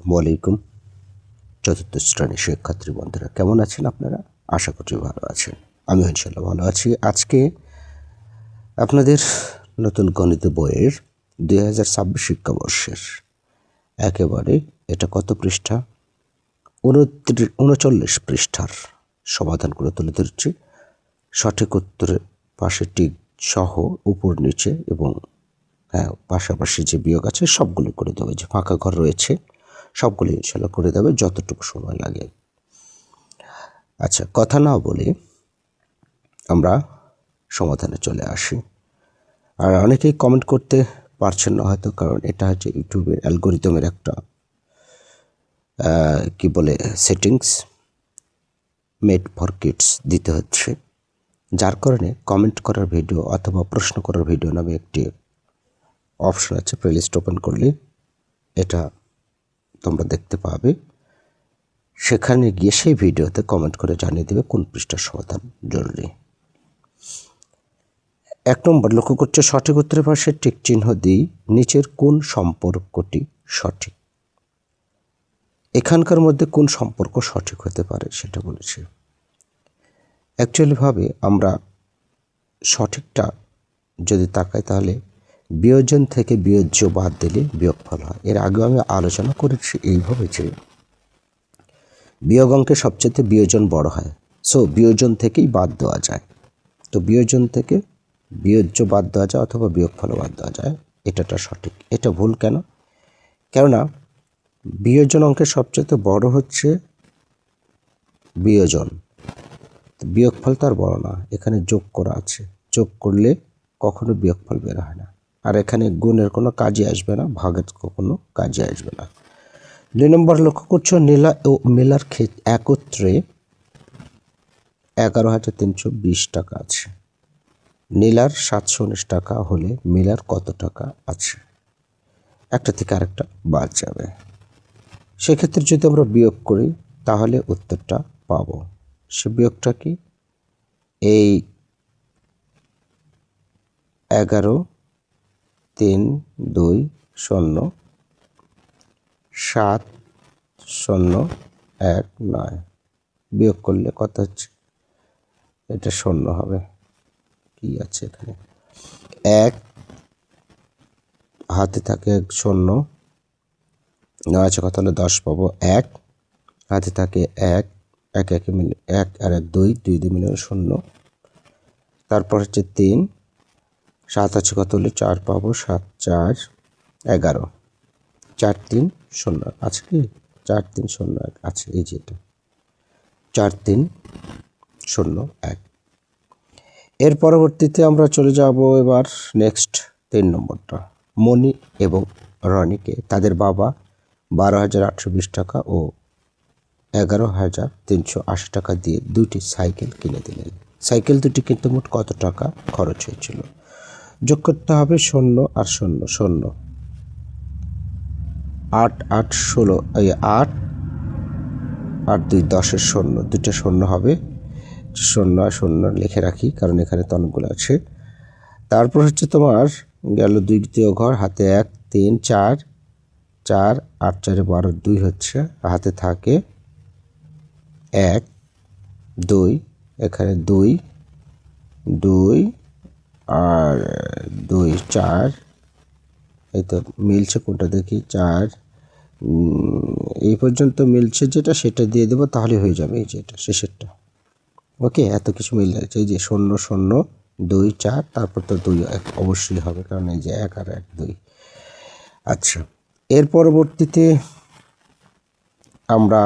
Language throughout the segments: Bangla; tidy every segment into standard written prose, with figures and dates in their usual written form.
আসসালামু আলাইকুম। চতুর্থ শ্রেণীর শিক্ষার্থী বন্ধুরা কেমন আছেন আপনারা? আশা করছি ভালো আছেন। আমি ইনশাআল্লাহ ভালো আছি। আজকে আপনাদের নতুন গণিত বইয়ের 2026 শিক্ষাবর্ষের একেবারে এটা কত পৃষ্ঠা? 39 পৃষ্ঠার সমাধান করে তুলে ধরছি। সঠিক উত্তরের পাশে টিক সহ উপর নিচে এবং পাশাপাশি যে বিয়োগ আছে সবগুলো করে দেবে। যে ফাঁকা ঘর রয়েছে সবগুলো ইনশাল্লাহ করে দেবে যতটুকু সময় লাগে। আচ্ছা, কথা না বলে আমরা সমাধানে চলে আসি। আর অনেকেই কমেন্ট করতে পারছেন না হয়তো, কারণ এটা হচ্ছে ইউটিউবের অ্যালগোরিদমের একটা কি বলে সেটিংস, মেড ফর কিডস দিতে হচ্ছে, যার কারণে কমেন্ট করার ভিডিও অথবা প্রশ্ন করার ভিডিও নামে একটি অপশন আছে। প্লেলিস্ট ওপেন করলে এটা তোমরা দেখতে পাবে। সেখানে গিয়ে সেই ভিডিওতে কমেন্ট করে জানিয়ে দেবে কোন পৃষ্ঠার সমাধান জরুরি। 1 নম্বর লক্ষ্য করছে, সঠিক উত্তরের পাশে টিক চিহ্ন দিই, নিচের কোন সম্পর্কটি সঠিক? এখানকার মধ্যে কোন সম্পর্ক সঠিক হতে পারে সেটা বলেছে। অ্যাকচুয়ালিভাবে আমরা সঠিকটা যদি তাকাই তাহলে বিয়োজন থেকে বিয়োজ্য বাদ দিলে বিয়োগফল হয়। এর আগেও আমি আলোচনা করেছি এইভাবে যে বিয়োগ অঙ্কে সবচেয়ে বিয়োজন বড় হয়, সো বিয়োজন থেকেই বাদ দেওয়া যায়। তো বিয়োজন থেকে বিয়োজ্য বাদ দেওয়া যায় অথবা বিয়োগফল বাদ দেওয়া যায়, এটাটা সঠিক। এটা ভুল কেন? কেননা বিয়োজন অঙ্কের সবচেয়ে বড় হচ্ছে বিয়োজন, বিয়োগফল তার বড় না। এখানে যোগ করা আছে, যোগ করলে কখনো বিয়োগফল বের হয় না। আর এখানে গুণের কোনো কাজে আসবে না, ভাগের কখনো কাজে আসবে না। 2 নম্বর লক্ষ্য করছো, নীলা ও মিলার একত্রে 11,320 টাকা আছে। নীলার 719 টাকা হলে মিলার কত টাকা আছে? একটা থেকে আরেকটা বাদ যাবে। সেক্ষেত্রে যদি আমরা বিয়োগ করি তাহলে উত্তরটা পাবো। সে বিয়োগটা কি? এই 11,320,7,019 বিয়োগ করলে কত হচ্ছে? এটা 0 হবে। কি আছে এখানে? 1 হাতে থাকে 0, 9 আছে কত হলে 10 পাবো। 1 হাতে থাকে 1, 1 1 মিলে 1 আর 1 2, 2 2 মিলে 0। তারপর হচ্ছে 3, 7 আছে কত হলে 4 পাবো। 7 4 11, 4 3 0 আছে কি? 4 3 0 1 আছে, এই যে এটা 4 3 0 1। এর পরবর্তীতে আমরা চলে যাব এবার নেক্সট 3 নম্বরটা। মণি এবং রনিকে তাদের বাবা 12,820 টাকা ও 11,380 টাকা দিয়ে 2টি সাইকেল কিনে দিলেন। সাইকেল দুটি কিনতে মোট কত টাকা খরচ হয়েছিল? যোগ করতে হবে 0 আর 0 0, 8 8 16, এই 8 আর 2 10-এর 0, দুটো 0 হবে। 0 আর 0 লিখে রাখি কারণ এখানে তো অনেকগুলো আছে। তারপর হচ্ছে তোমার গেল 2 ঘর, হাতে 1 3 4 4 8 4 12 2 হচ্ছে, হাতে থাকে 1 2, এখানে 2 2 আর 2 4, এই তো মিলছে কোনটা দেখি 4, এই পর্যন্ত মিলছে যেটা সেটা দিয়ে দেবো তাহলে হয়ে যাবে। এই যে এটা শেষেরটা, ওকে। এত কিছু মিল যাচ্ছে, এই যে 0 0 2 4, তারপর তো 2 অবশ্যই হবে কারণ এই যে 1 আর 1 2। আচ্ছা, এর পরবর্তীতে আমরা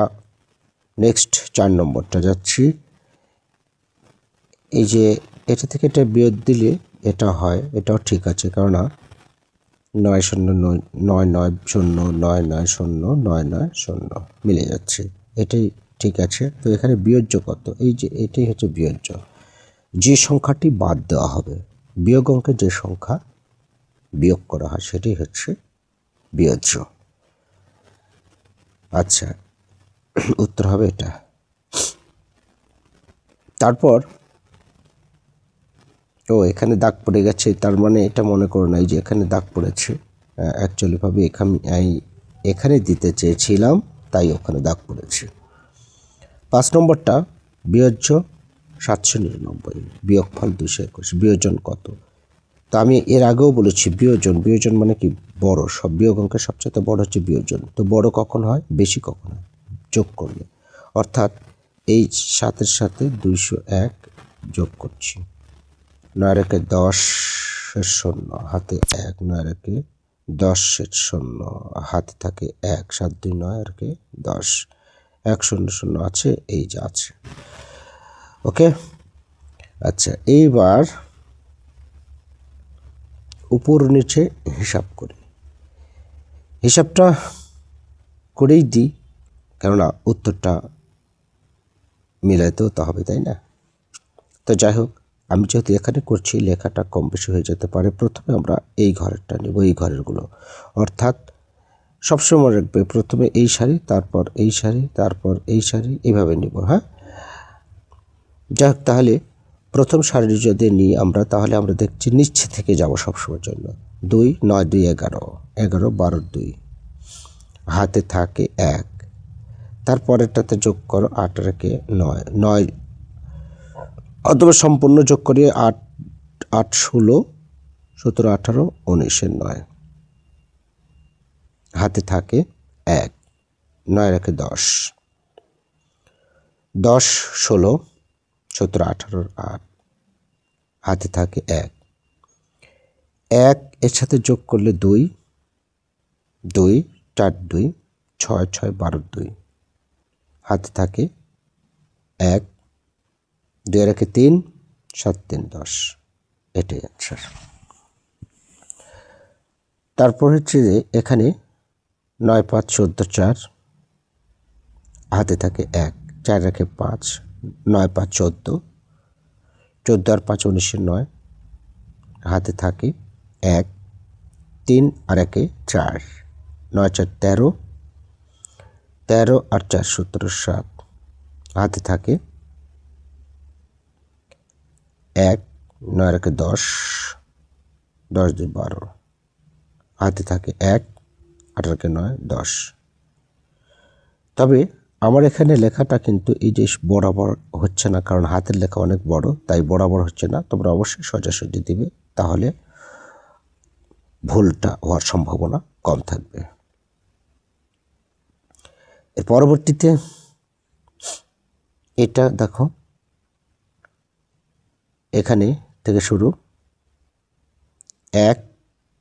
নেক্সট 4 নম্বরটা যাচ্ছি। এই যে এটা থেকে এটা বিয়োগ দিলে এটা হয়, এটাও ঠিক আছে, কারণ 9 0 9 9 0 9 9 0 9 9 0 মিলে যাচ্ছে, এটাই ঠিক আছে। তো এখানে বিয়োজ্য কত? এই যে এটাই হচ্ছে বিয়োজ্য, যে সংখ্যাটি বাদ দেওয়া হবে। বিয়োগ অঙ্কে যে সংখ্যা বিয়োগ করা হয় সেটাই হচ্ছে বিয়োজ্য। আচ্ছা, উত্তর হবে এটা। তারপর এখানে দাগ পড়ে গেছে, তার মানে এটা মনে করো না, এই যে এখানে দাগ পড়েছে। অ্যাকচুয়ালিভাবে এখানে এই এখানে দিতে চেয়েছিলাম, তাই ওখানে দাগ পড়েছে। 5 নম্বরটা বিয়োজ্য 799, বিয়োগফল 221, বিয়োজন কত? তো আমি এর আগেও বলেছি বিয়োজন মানে কি, বড়। সব বিয়োগ অঙ্কের সবচেয়ে বড় হচ্ছে বিয়োজন। তো বড় কখন হয়, বেশি কখন হয়, যোগ করলে। অর্থাৎ এই 7-এর সাথে 201 যোগ করছি। 9 রেখে 10-এর 0, হাতে 1, 9 রেখে 10-এর 0, হাতে থাকে 1, 7 2 9 রেখে 10, 1 0 0 আছে, এই যে আছে। ওকে, আচ্ছা এইবার উপর নিচে হিসাব করি। হিসাবটা করেই দিই, কেননা উত্তরটা মিলাইতেও তো হবে, তাই না? তো যাই হোক, আমি যেহেতু এখানে করছি, লেখাটা কম বেশি হয়ে যেতে পারে। প্রথমে আমরা এই ঘরেরটা নিব, এই ঘরেরগুলো। অর্থাৎ সবসময় রাখবে প্রথমে এই সারি, তারপর এই সারি, তারপর এই সারি, এইভাবে নিব। হ্যাঁ, যাই হোক, তাহলে প্রথম সারি যদি নিই আমরা, তাহলে আমরা দেখছি নিচে থেকে যাব সবসময়ের জন্য। 2 9 2 11, 11 12 2, হাতে থাকে 1, তারপরেরটাতে যোগ করো 8 রেখে 9, 9 অথবা সম্পূর্ণ যোগ করিয়ে 8 8 16 17 18 19 9, হাতে থাকে 1, 9 রেখে 10, 10 16 17 18 8, হাতে থাকে 1, 1 এর সাথে যোগ করলে 2 2 4 2 6 6 12 2, হাতে থাকে 1, 2 রেখে 3 7 3 10, এটাই অ্যান্সার। তারপর হচ্ছে যে এখানে 9 5 14 4, হাতে থাকে 1, 4 রেখে 5, 9 5 14, 14 আর 5 19 9, হাতে থাকে 1, 3 আর 1 4, 9 4 13, 13 আর 4 17 7, হাতে থাকে 1, 9 রেখে 10, 10 2 12, হাতে থাকে 1, 8 রেখে 9 10। তবে আমার এখানে লেখাটা কিন্তু এই যে বরাবর হচ্ছে না, কারণ হাতের লেখা অনেক বড়, তাই বরাবর হচ্ছে না। তোমরা অবশ্যই সোজাসুজি দিবে, তাহলে ভুলটা হওয়ার সম্ভাবনা কম থাকবে। এর পরবর্তীতে এটা দেখো, এখানে থেকে শুরু 1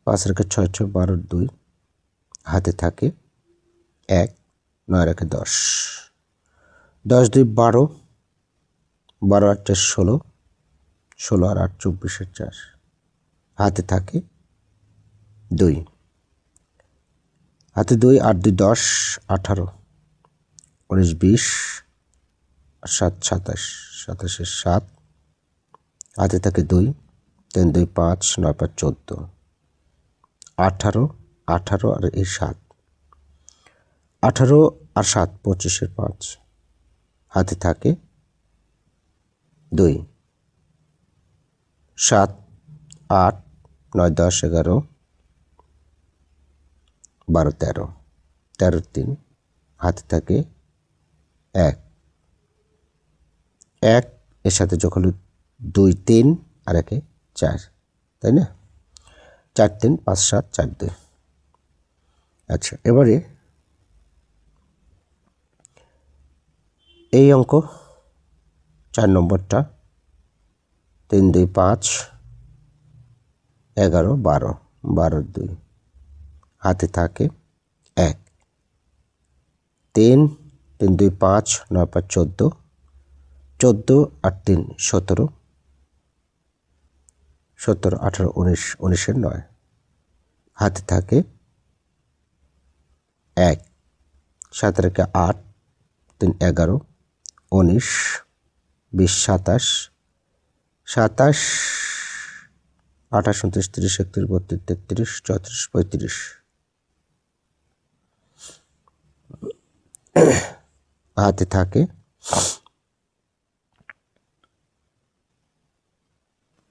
5 রেখে 6 6 12 2, হাতে থাকে 1, 9 রেখে 10, 10 2 12, 12 আর 4 16, 16 আর 8 24 4, হাতে থাকে 2, হাতে 2 8 2 10 18, 19 20 আর 7 27, 27 7, হাতে থাকে 2, 3 2 5 9 5 14, 18 18 আর এই 7, 18 আর 7 25 5, হাতে থাকে 2, 7 8 9 10 11 12 13, 13 3, হাতে থাকে 1, 1 এর সাথে যোগ হলো 2 3 আর 1 4, তাই না? 4 3 5 7 4 2। আচ্ছা, এবারে এই অঙ্ক 4 নম্বরটা 3 2 5 11 12, 12 2, হাতে থাকে 1, 3 3 2 5 9 5 14, 14 আর 3 17, 17 18 19 19 9, হাতে থাকে 1, 7 রেখে 8 3 11 19 20 27, 27 28 29 30 31 32 33 34 35, হাতে থাকে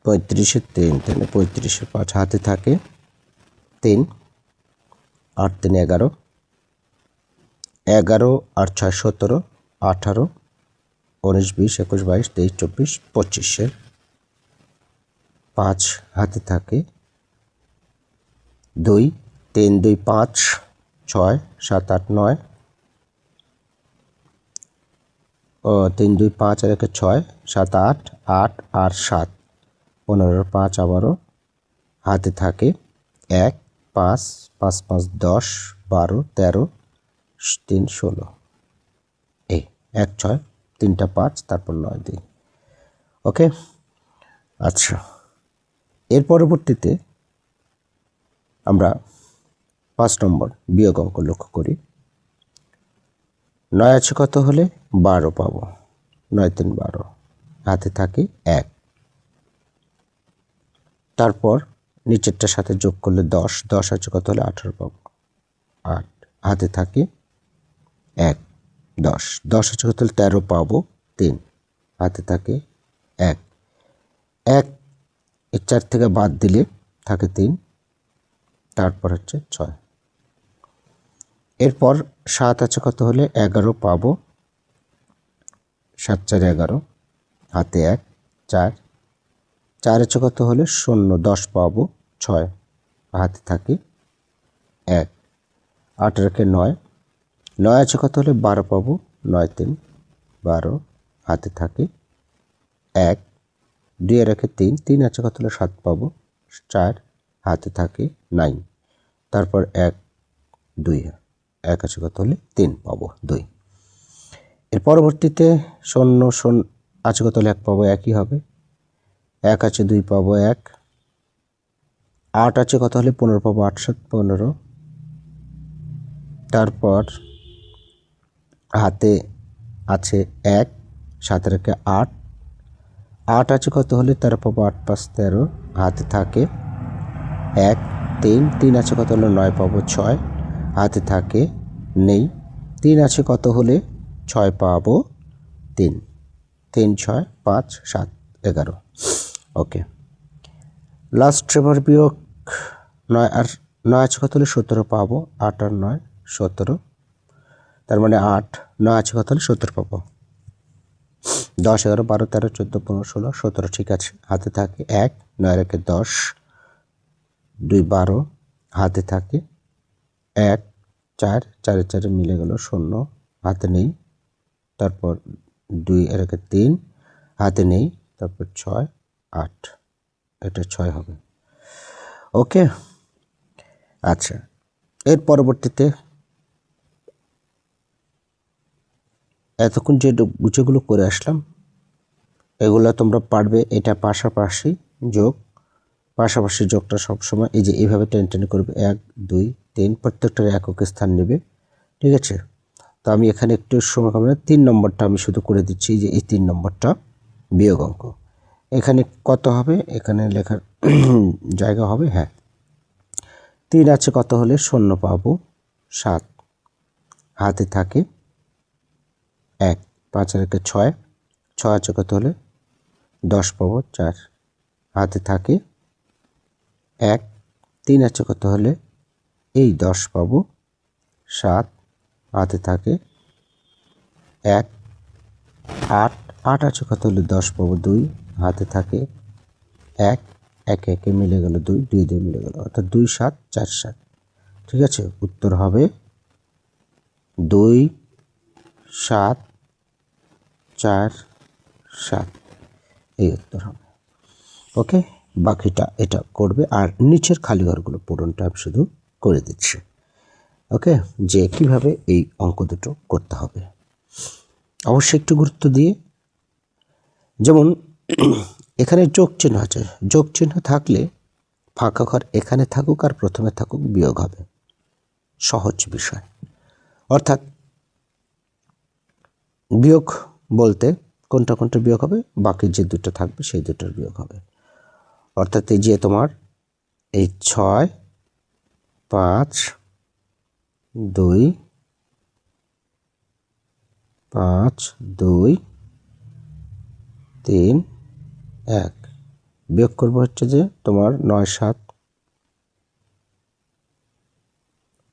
35 3, 35 5, হাতে থাকে 3, 8 3 11, 11 আর 6 17, 18, 19 20 21 22 23 24 25 5 হাতে থাকে, 2 3 2 5 6 7 8 9, 3 2 5 আর 1 6 7 8 8 আর 7 15 5 আবারও হাতে থাকে, 1 5 5 5 10 12 13 3 16, এই 1 6 3টা 5 তারপর 9 দিই। ওকে, আচ্ছা, এর পরবর্তীতে আমরা 5 নম্বর বিয়োগ অঙ্ক লক্ষ্য করি। 9 আছে কত হলে 12 পাবো, 9 3 12, হাতে থাকে 1। তারপর নিচেরটার সাথে যোগ করলে 10, 10 আছে কত হলে 18 পাবো, 8, হাতে থাকে 1 10, 10 আছে কত হলে 13 পাবো, 3, হাতে থাকে 1 1, এর 4 থেকে বাদ দিলে থাকে 3, তারপর হচ্ছে 6। এরপর 7 আছে কত হলে 11 পাবো, 7 4 11, হাতে 1 4, 4 আছে কত হলে 0 10 পাবো, 6, হাতে থাকে 1, 8 রেখে 9, 9 আছে কত হলে 12 পাবো, 9 3 12, হাতে থাকে 1, 2 রেখে 3, 3 আছে কত হলে 7 পাবো, 4, হাতে থাকে 9, তারপর 1 2, 1 আছে কত হলে 3 পাবো, 2। এর পরবর্তীতে 0 0 আছে কত হলে 1 পাবো, একই হবে, 1 আছে 2 পাবো 1, 8 আছে কত হলে 15 পাবো, 8 7 15, তারপর হাতে আছে 1, 7 রেখে 8, 8 আছে কত হলে 13 পাবো, 8 5 13, হাতে থাকে 1 3, 3 আছে কত হলে 9 পাবো, 6, হাতে থাকে নেই, 3 আছে কত হলে 6 পাবো, 3 3 6 5 7 11। ওকে, লাস্ট এবার বিয়োগ 9 আর 9 আছে কত হলে 17 পাবো, 8 আর 9 17, তার মানে 8, 9 আছে কত হলে 17 পাবো, 10 11 12 13 14 15 16 17, ঠিক আছে, হাতে থাকে 1, 9 রেখে 10 2 12, হাতে থাকে 1 4 4 4 মিলে গেল 0, হাতে নেই, তারপর 2 রেখে 3, হাতে নেই, তারপর 6 8, এটা 6 হবে। ওকে, আচ্ছা, এর পরবর্তীতে এতক্ষণ যেগুলো করে আসলাম এগুলো তোমরা পারবে। এটা পাশাপাশি যোগ, পাশাপাশি যোগটা সবসময় এই যে এইভাবে টেনে টেনে করবে, 1 2 3, প্রত্যেকটার একক স্থান নেবে, ঠিক আছে। তো আমি এখানে একটু সময় কমে 3 নম্বরটা আমি শুধু করে দিচ্ছি, যে এই 3 নম্বরটা বিয়োগ অঙ্ক। এখানে কত হবে, এখানে লেখার জায়গা হবে, হ্যাঁ, 3 আছে কত হলে 0 পাবো, 7, হাতে থাকে 1, 5 রেখে 6, 6 আছে কত হলে 10 পাবো, 4, হাতে থাকে 1, 3 আছে কত হলে এই 10 পাবো, 7, হাতে থাকে 1, 8 8 আছে কত হলে 10 পাবো, 2, হাতে থাকে 1 1 1 মিলে গেল 2 2 2 মিলে গেল, অর্থাৎ 2 7 4 7, ঠিক আছে। উত্তর হবে 2 7 4 7, এই উত্তর হবে। ওকে, বাকিটা এটা করবে, আর নিচের খালি ঘরগুলো পূরণটা আমি শুধু করে দিচ্ছি। ওকে, যে কিভাবে এই অঙ্ক দুটো করতে হবে অবশ্যই একটু গুরুত্ব দিয়ে, যেমন এখানে যোগ চিহ্ন আছে, যোগ চিহ্ন থাকলে ফাঁকা ঘর এখানে থাকুক আর প্রথমে থাকুক বিয়োগ হবে, সহজ বিষয়। অর্থাৎ বিয়োগ বলতে কোনটা কোনটা বিয়োগ হবে, বাকি যে দুটো থাকবে সেই দুটোর বিয়োগ হবে। অর্থাৎ এই যে তোমার এই 6 5 2 5 2 3 1 বিয়োগ করবো হচ্ছে যে তোমার 9 7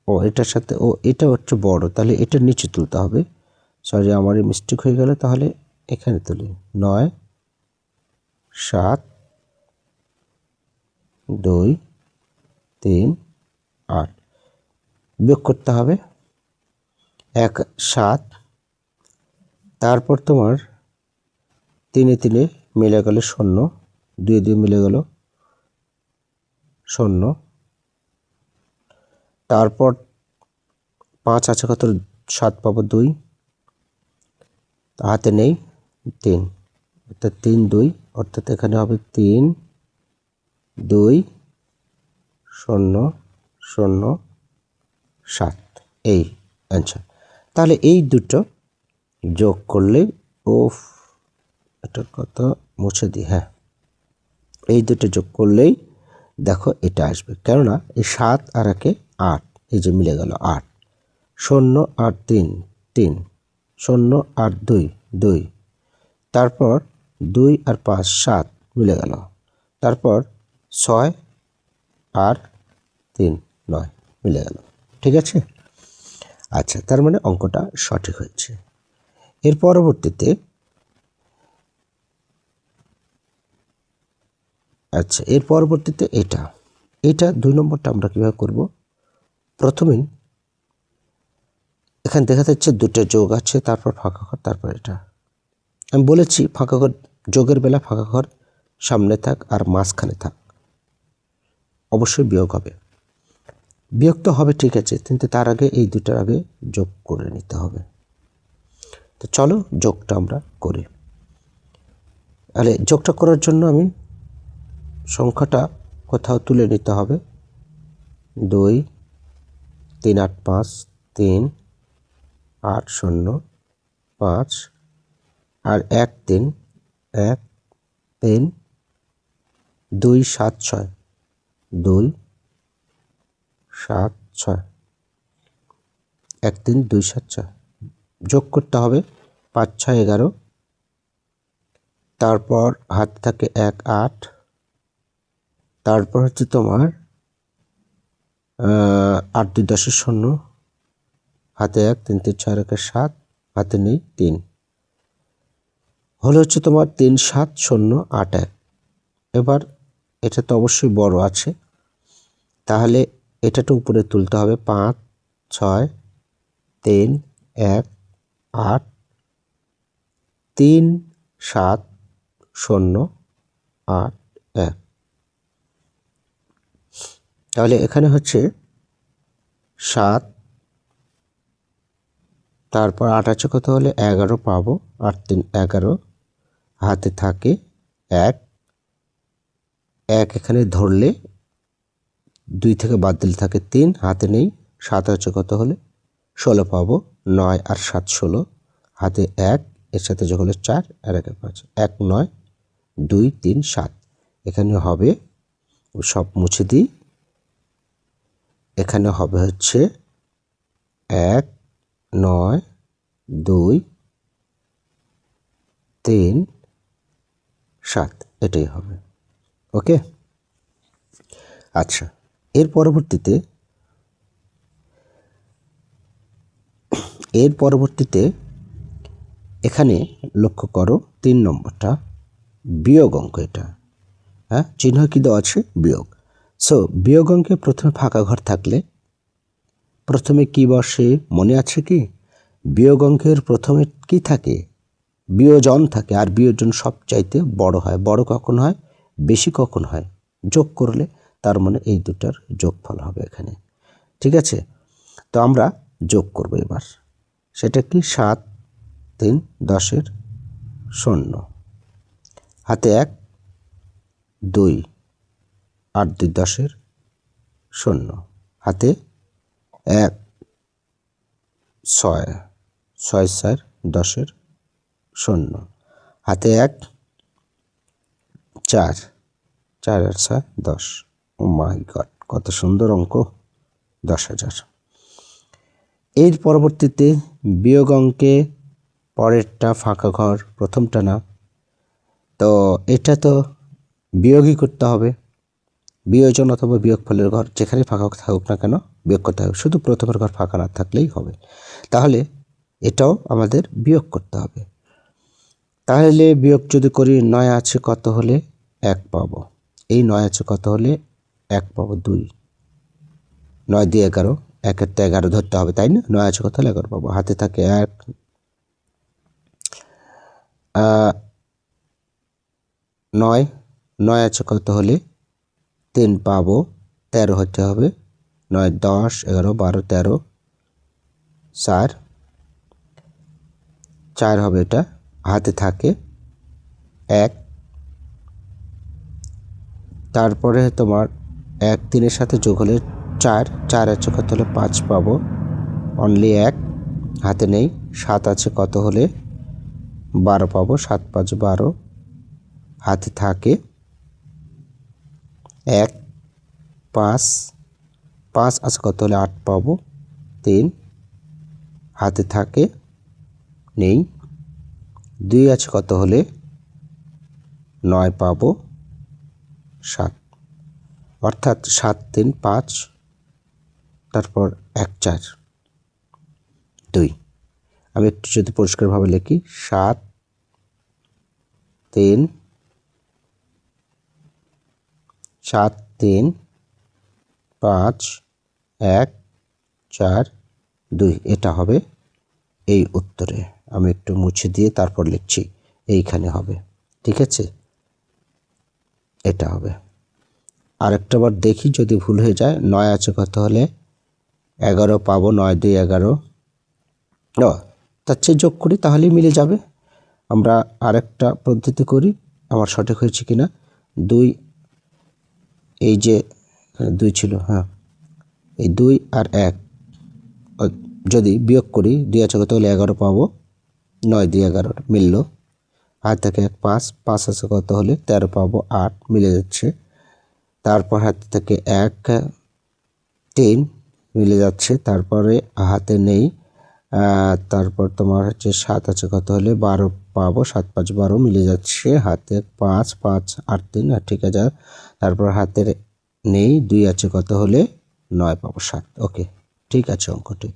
ও এটার সাথে ও এটা হচ্ছে বড়, তাহলে এটার নিচে তুলতে হবে। সরি, আমার মিস্টেক হয়ে গেল, তাহলে এখানে তুলি 9 7 2 3 8 বিয়োগ করতে হবে 1 7। তারপর তোমার 3 এ 3 মিলে গেল 0, 2 এ 2 মিলে গেল 0। তারপর 5 আছে কত, 7 পাবো 2, হাতে নেই 3, অর্থাৎ 3 2, অর্থাৎ এখানে হবে 3 2 0 0 7, এই অ্যান্সার। তাহলে এই দুটো যোগ করলেই, এটার কথা মুছে দিই, হ্যাঁ, এই দুটো যোগ করলেই দেখো এটা আসবে, কেননা এই 7 আর 1 8, এই যে মিলে গেল 8, 0 আর 3 3, 0 আর 2 2, তারপর 2 আর 5 7 মিলে গেল, তারপর 6 আর 3 9 মিলে গেল। ঠিক আছে, আচ্ছা, তার মানে অঙ্কটা সঠিক হয়েছে। এর পরবর্তীতে এটা 2 নম্বরটা আমরা কীভাবে করব? প্রথমেই এখানে দেখা যাচ্ছে দুটো যোগ আছে, তারপর ফাঁকা ঘর, তারপর এটা আমি বলেছি ফাঁকা ঘর যোগের বেলা ফাঁকা ঘর সামনে থাক আর মাঝখানে থাক, অবশ্যই বিয়োগ হবে। বিয়োগ তো হবে, ঠিক আছে, কিন্তু তার আগে এই দুটার আগে যোগ করে নিতে হবে। তো চলো যোগটা আমরা করি। তাহলে যোগটা করার জন্য আমি সংখ্যাটা কোথাও তুলে নিতে হবে। 2 3 8 5 3 8 0 5 আর 1 3 1 3 2 7 6 2 7 6 1 3 2 7 6 যোগ করতে হবে 5 6 11। তারপর হাত থাকে 1 8, তারপর হচ্ছে তোমার 8 2 10 0, হাতে 1 3 3 4 1 7, হাতে নেই 3, হলো হচ্ছে তোমার 3 7 0 8 1। এবার এটা তো অবশ্যই বড় আছে, তাহলে এটাটা উপরে তুলতে হবে 5 6 3 1 8 3 7 0 8 1। তাহলে এখানে হচ্ছে 7, তারপর 8 আছে কত হলে 11 পাবো, 8 3 11, হাতে থাকে 1 1, এখানে ধরলে 2 থেকে বাদ দিলে থাকে 3, হাতে নেই। 7 আছে কত হলে 16 পাবো, 9 আর 7 16, হাতে 1, এর সাথে যোগ হলে 4 আর 1 5, 1 9 2 3 7। এখানে হবে, সব মুছে দিই, এখানে হবে হচ্ছে 1 9 2 3 7, এটাই হবে। ওকে, আচ্ছা, এর পরবর্তীতে এখানে লক্ষ্য করো 3 নম্বরটা বিয়োগ অঙ্ক, এটা হ্যাঁ চিহ্ন কি দেওয়া আছে, বিয়োগ। সো বিয়োগ অঙ্কে প্রথমে ফাঁকা ঘর থাকলে প্রথমে কি বসে মনে আছে কি? বিয়োগ অঙ্কের প্রথমে কি থাকে? বিয়োজন থাকে, আর বিয়োজন সবচাইতে বড় হয়। বড় কখন হয়, বেশি কখন হয়? যোগ করলে, তার মানে এই দুটার যোগফল হবে এখানে। ঠিক আছে, তো আমরা যোগ করব এবার। সেটা কি? 7 3 10 0, হাতে 1 2 8 2 10 0, হাতে 1 6 6 4 10 0, হাতে 1 4 4 আর 6 10। ও মাই গড, কত সুন্দর অঙ্ক, 10,000। এর পরবর্তীতে বিয়োগ অঙ্কে পরেরটা ফাঁকা ঘর, প্রথমটা না, তো এটা তো বিয়োগই করতে হবে। বিয়োজন অথবা বিয়োগফলের ঘর যেখানে ফাঁকা থাকুক না কেন বিয়োগ করতে হবে, শুধু প্রথমের ঘর ফাঁকা না থাকলেই হবে। তাহলে এটাও আমাদের বিয়োগ করতে হবে। তাহলে বিয়োগ যদি করি 9 আছে কত হলে 1 পাবো, এই 9 আছে কত হলে 1 পাবো 2, 9 দিয়ে 11, 1-এর তো 11 ধরতে হবে তাই না, 9 আছে কত হলে 11 পাবো, হাতে থাকে 1, 9 আছে কত হলে 3 পাবো, 13 হতে হবে, 9, 10, 11, 12, 13, 4 হবে, এটা হাতে থাকে 1, তারপরে তোমার 1 3-এর সাথে যোগ হলে 4 আছে কত হলে 5 পাবো, অনলি 1 হাতে নেই, 7 আছে কত হলে 12 পাবো, 7 5 12, হাতে থাকে 1, 5 আছে কত হলে 8 পাবো, 3 হাতে থাকে নেই, 2 আছে কত হলে 9 পাবো, 7, অর্থাৎ 7 3 5, তারপর 1 4 2। আমি একটু যদি পরিষ্কারভাবে লিখি 7 3 5 1 4 2, এটা হবে এই উত্তরে। আমি একটু মুছে দিয়ে তারপর লিখছি, এইখানে হবে, ঠিক আছে, এটা হবে। আরেকটা বার দেখি যদি ভুল হয়ে যায়, 9 আছে কত হলে 11 পাবো, 9 2 11, তার চেয়ে যোগ করি তাহলেই মিলে যাবে। আমরা আরেকটা পদ্ধতি করি, আমার সঠিক হয়েছে কিনা। 2, এই যে 2 ছিল, হ্যাঁ এই 2 আর 1 যদি বিয়োগ করি, 2 আছে কত হলে 11 পাবো, 9 2 11 মিলল, হাত থেকে 1 5 আছে কত হলে 13 পাবো, 8 মিলে যাচ্ছে, তারপর হাত থেকে 1 3 মিলে যাচ্ছে, তারপরে হাতে নেই, তারপর তোমার হচ্ছে 7 আছে কত হলে 12 পাবো, 7 5 12 মিলে যাচ্ছে, হাতে 5 5 8 3, ঠিক আছে, তারপর হাতের নেই, 2 আছে কত হলে 9 পাবো 7। ওকে, ঠিক আছে অঙ্কটি।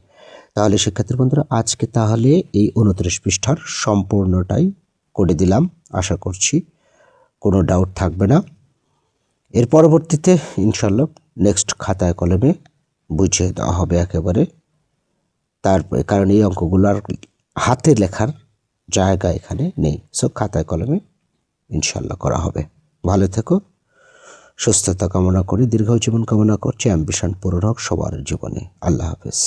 তাহলে শিক্ষার্থী বন্ধুরা আজকে তাহলে এই 29 পৃষ্ঠার সম্পূর্ণটাই করে দিলাম, আশা করছি কোনো ডাউট থাকবে না। এর পরবর্তীতে ইনশাল্লাহ নেক্সট খাতায় কলমে বুঝিয়ে দেওয়া হবে একেবারে, তারপরে কারণ এই অঙ্কগুলোর হাতে লেখার জায়গা এখানে নেই, সব খাতায় কলমে ইনশাল্লাহ করা হবে। ভালো থেকো, সুস্থতা কামনা করি, দীর্ঘ জীবন কামনা করছি, অ্যাম্বিশন পূরণ হোক সবার জীবনে। আল্লাহ হাফেজ।